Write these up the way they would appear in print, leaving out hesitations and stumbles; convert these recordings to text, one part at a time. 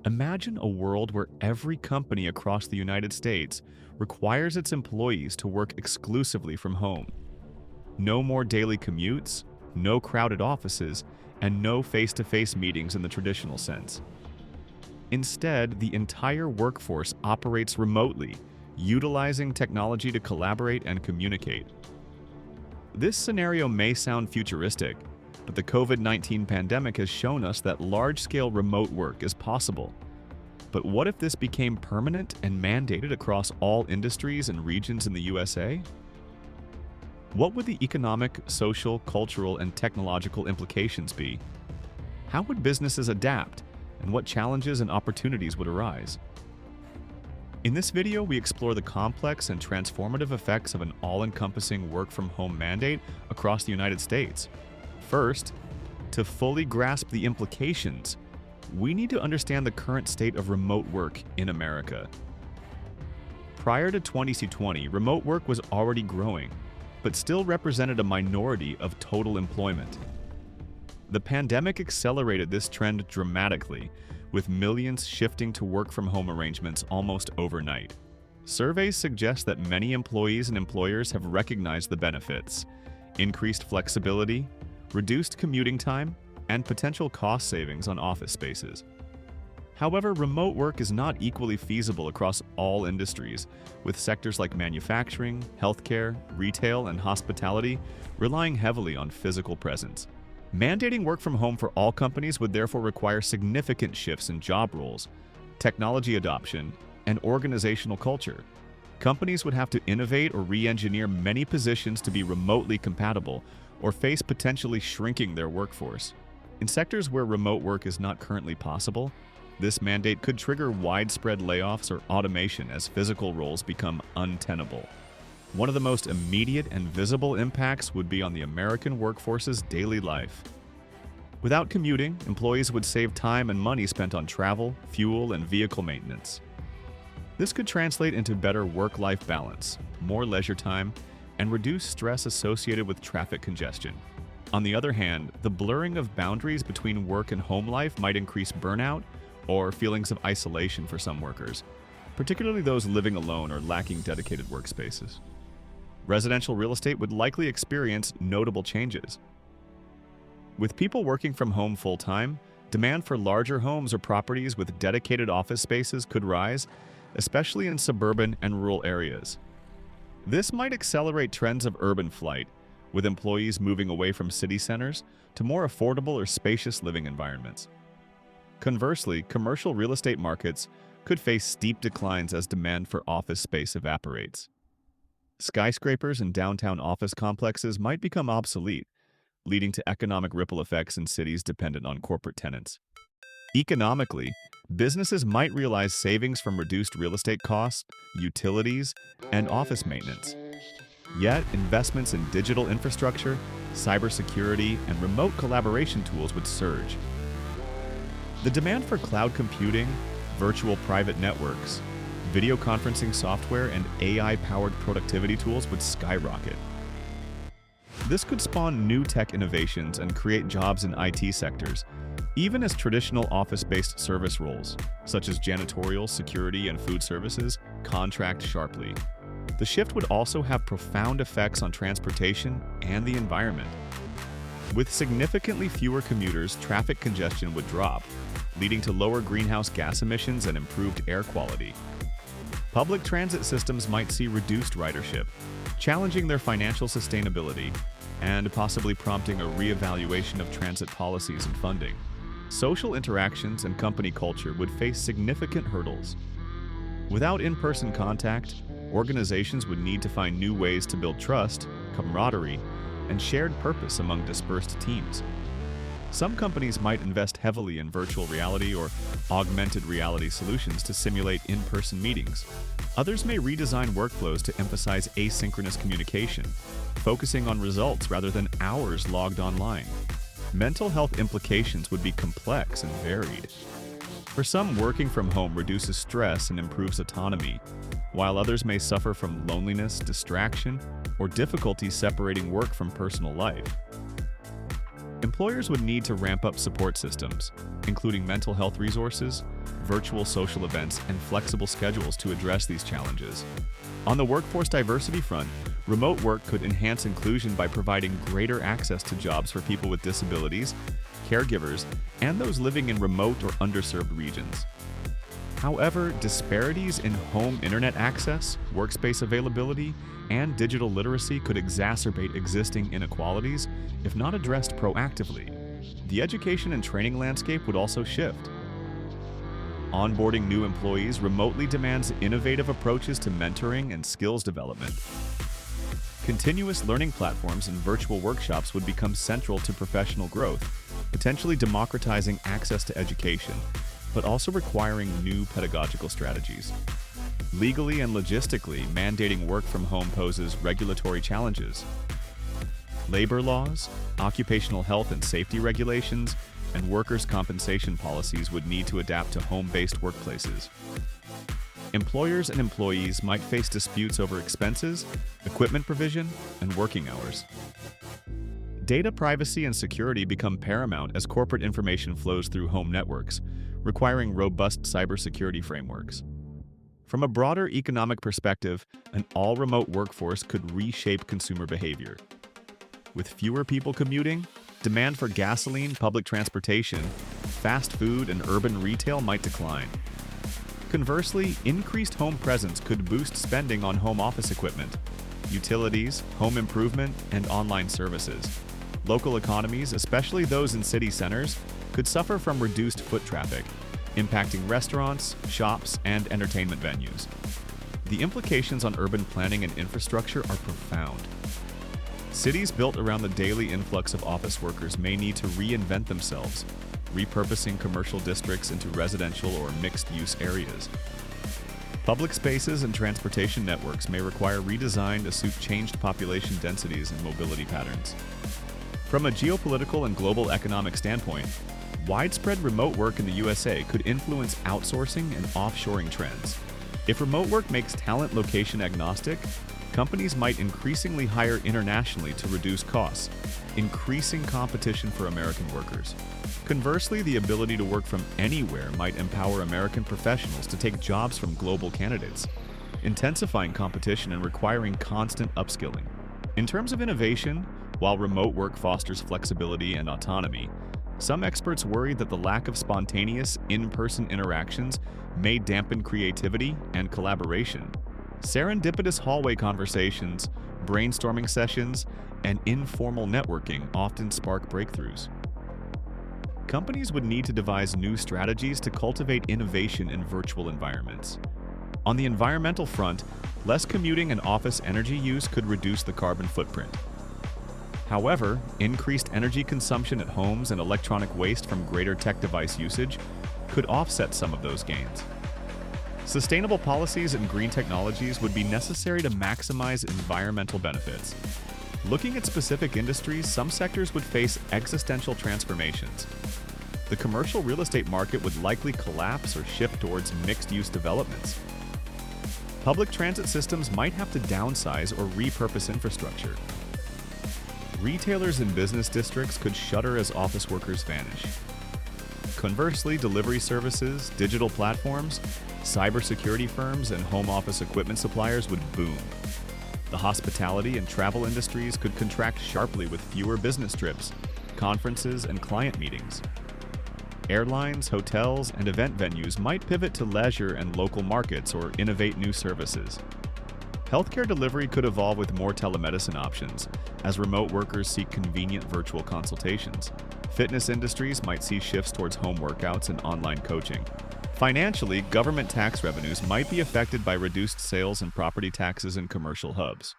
Imagine a world where every company across the United States requires its employees to work exclusively from home. No more daily commutes, no crowded offices, and no face-to-face meetings in the traditional sense. Instead, the entire workforce operates remotely, utilizing technology to collaborate and communicate. This scenario may sound futuristic, but the COVID-19 pandemic has shown us that large-scale remote work is possible. But what if this became permanent and mandated across all industries and regions in the USA? What would the economic, social, cultural, and technological implications be? How would businesses adapt, and what challenges and opportunities would arise? In this video, we explore the complex and transformative effects of an all-encompassing work-from-home mandate across the United States. First, to fully grasp the implications, we need to understand the current state of remote work in America. Prior to 2020, remote work was already growing, but still represented a minority of total employment. The pandemic accelerated this trend dramatically, with millions shifting to work-from-home arrangements almost overnight. Surveys suggest that many employees and employers have recognized the benefits: increased flexibility, reduced commuting time, and potential cost savings on office spaces. However, remote work is not equally feasible across all industries, with sectors like manufacturing, healthcare, retail, and hospitality relying heavily on physical presence. Mandating work from home for all companies would therefore require significant shifts in job roles, technology adoption, and organizational culture. Companies would have to innovate or re-engineer many positions to be remotely compatible or face potentially shrinking their workforce. In sectors where remote work is not currently possible, this mandate could trigger widespread layoffs or automation as physical roles become untenable. One of the most immediate and visible impacts would be on the American workforce's daily life. Without commuting, employees would save time and money spent on travel, fuel, and vehicle maintenance. This could translate into better work-life balance, more leisure time, and reduce stress associated with traffic congestion. On the other hand, the blurring of boundaries between work and home life might increase burnout or feelings of isolation for some workers, particularly those living alone or lacking dedicated workspaces. Residential real estate would likely experience notable changes. With people working from home full-time, demand for larger homes or properties with dedicated office spaces could rise, especially in suburban and rural areas. This might accelerate trends of urban flight, with employees moving away from city centers to more affordable or spacious living environments. Conversely, commercial real estate markets could face steep declines as demand for office space evaporates. Skyscrapers and downtown office complexes might become obsolete, leading to economic ripple effects in cities dependent on corporate tenants. Economically, businesses might realize savings from reduced real estate costs, utilities, and office maintenance. Yet, investments in digital infrastructure, cybersecurity, and remote collaboration tools would surge. The demand for cloud computing, virtual private networks, video conferencing software, and AI-powered productivity tools would skyrocket. This could spawn new tech innovations and create jobs in IT sectors, even as traditional office-based service roles, such as janitorial, security, and food services, contract sharply. The shift would also have profound effects on transportation and the environment. With significantly fewer commuters, traffic congestion would drop, leading to lower greenhouse gas emissions and improved air quality. Public transit systems might see reduced ridership, challenging their financial sustainability and possibly prompting a reevaluation of transit policies and funding. Social interactions and company culture would face significant hurdles. Without in-person contact, organizations would need to find new ways to build trust, camaraderie, and shared purpose among dispersed teams. Some companies might invest heavily in virtual reality or augmented reality solutions to simulate in-person meetings. Others may redesign workflows to emphasize asynchronous communication, focusing on results rather than hours logged online. Mental health implications would be complex and varied. For some, working from home reduces stress and improves autonomy, while others may suffer from loneliness, distraction, or difficulty separating work from personal life. Employers would need to ramp up support systems, including mental health resources, virtual social events, and flexible schedules to address these challenges. On the workforce diversity front, remote work could enhance inclusion by providing greater access to jobs for people with disabilities, caregivers, and those living in remote or underserved regions. However, disparities in home internet access, workspace availability, and digital literacy could exacerbate existing inequalities if not addressed proactively. The education and training landscape would also shift. Onboarding new employees remotely demands innovative approaches to mentoring and skills development. Continuous learning platforms and virtual workshops would become central to professional growth, potentially democratizing access to education, but also requiring new pedagogical strategies. Legally and logistically, mandating work from home poses regulatory challenges. Labor laws, occupational health and safety regulations, and workers' compensation policies would need to adapt to home-based workplaces. Employers and employees might face disputes over expenses, equipment provision, and working hours. Data privacy and security become paramount as corporate information flows through home networks, requiring robust cybersecurity frameworks. From a broader economic perspective, an all-remote workforce could reshape consumer behavior. With fewer people commuting, demand for gasoline, public transportation, fast food, and urban retail might decline. Conversely, increased home presence could boost spending on home office equipment, utilities, home improvement, and online services. Local economies, especially those in city centers, could suffer from reduced foot traffic, impacting restaurants, shops, and entertainment venues. The implications on urban planning and infrastructure are profound. Cities built around the daily influx of office workers may need to reinvent themselves, repurposing commercial districts into residential or mixed-use areas. Public spaces and transportation networks may require redesign to suit changed population densities and mobility patterns. From a geopolitical and global economic standpoint, widespread remote work in the USA could influence outsourcing and offshoring trends. If remote work makes talent location agnostic, companies might increasingly hire internationally to reduce costs, increasing competition for American workers. Conversely, the ability to work from anywhere might empower American professionals to take jobs from global candidates, intensifying competition and requiring constant upskilling. In terms of innovation, while remote work fosters flexibility and autonomy, some experts worry that the lack of spontaneous, in-person interactions may dampen creativity and collaboration. Serendipitous hallway conversations, brainstorming sessions, and informal networking often spark breakthroughs. Companies would need to devise new strategies to cultivate innovation in virtual environments. On the environmental front, less commuting and office energy use could reduce the carbon footprint. However, increased energy consumption at homes and electronic waste from greater tech device usage could offset some of those gains. Sustainable policies and green technologies would be necessary to maximize environmental benefits. Looking at specific industries, some sectors would face existential transformations. The commercial real estate market would likely collapse or shift towards mixed-use developments. Public transit systems might have to downsize or repurpose infrastructure. Retailers in business districts could shutter as office workers vanish. Conversely, delivery services, digital platforms, cybersecurity firms, and home office equipment suppliers would boom. The hospitality and travel industries could contract sharply with fewer business trips, conferences, and client meetings. Airlines, hotels, and event venues might pivot to leisure and local markets or innovate new services. Healthcare delivery could evolve with more telemedicine options, as remote workers seek convenient virtual consultations. Fitness industries might see shifts towards home workouts and online coaching. Financially, government tax revenues might be affected by reduced sales and property taxes in commercial hubs.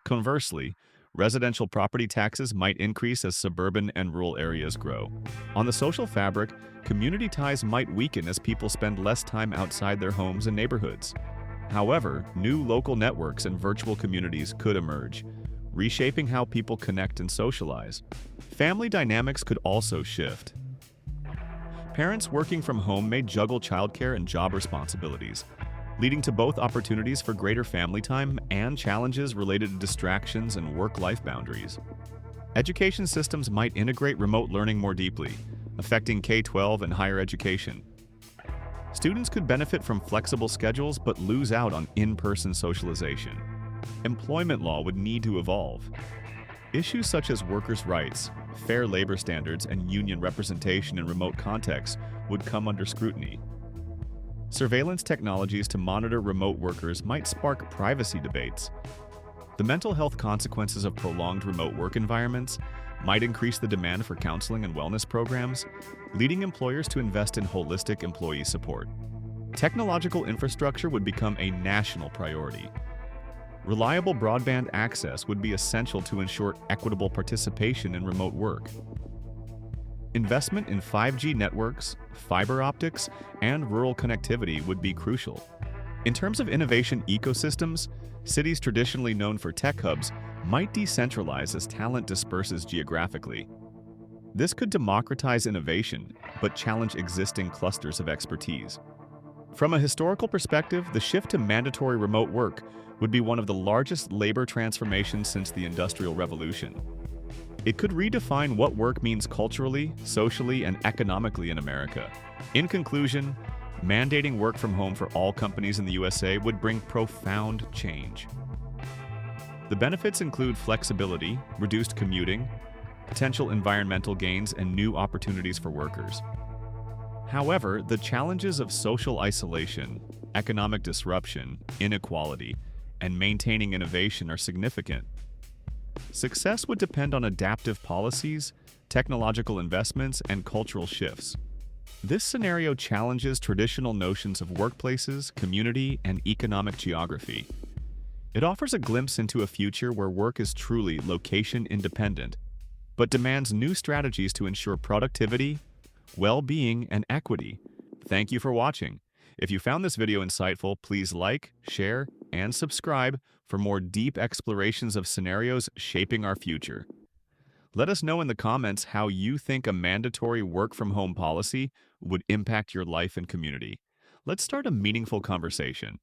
Conversely, residential property taxes might increase as suburban and rural areas grow. On the social fabric, community ties might weaken as people spend less time outside their homes and neighborhoods. However, new local networks and virtual communities could emerge, reshaping how people connect and socialize. Family dynamics could also shift. Parents working from home may juggle childcare and job responsibilities, leading to both opportunities for greater family time and challenges related to distractions and work-life boundaries. Education systems might integrate remote learning more deeply, affecting K-12 and higher education. Students could benefit from flexible schedules but lose out on in-person socialization. Employment law would need to evolve. Issues such as workers' rights, fair labor standards, and union representation in remote contexts would come under scrutiny. Surveillance technologies to monitor remote workers might spark privacy debates. The mental health consequences of prolonged remote work environments might increase the demand for counseling and wellness programs, leading employers to invest in holistic employee support. Technological infrastructure would become a national priority. Reliable broadband access would be essential to ensure equitable participation in remote work. Investment in 5G networks, fiber optics, and rural connectivity would be crucial. In terms of innovation ecosystems, cities traditionally known for tech hubs might decentralize as talent disperses geographically. This could democratize innovation, but challenge existing clusters of expertise. From a historical perspective, the shift to mandatory remote work would be one of the largest labor transformations since the Industrial Revolution. It could redefine what work means culturally, socially, and economically in America. In conclusion, mandating work from home for all companies in the USA would bring profound change. The benefits include flexibility, reduced commuting, potential environmental gains, and new opportunities for workers. However, the challenges of social isolation, economic disruption, inequality, and maintaining innovation are significant. Success would depend on adaptive policies, technological investments, and cultural shifts. This scenario challenges traditional notions of workplaces, community, and economic geography. It offers a glimpse into a future where work is truly location-independent, but demands new strategies to ensure productivity, well-being, and equity. Thank you for watching. If you found this video insightful, please like, share, and subscribe for more deep explorations of scenarios shaping our future. Let us know in the comments how you think a mandatory work-from-home policy would impact your life and community. Let's start a meaningful conversation.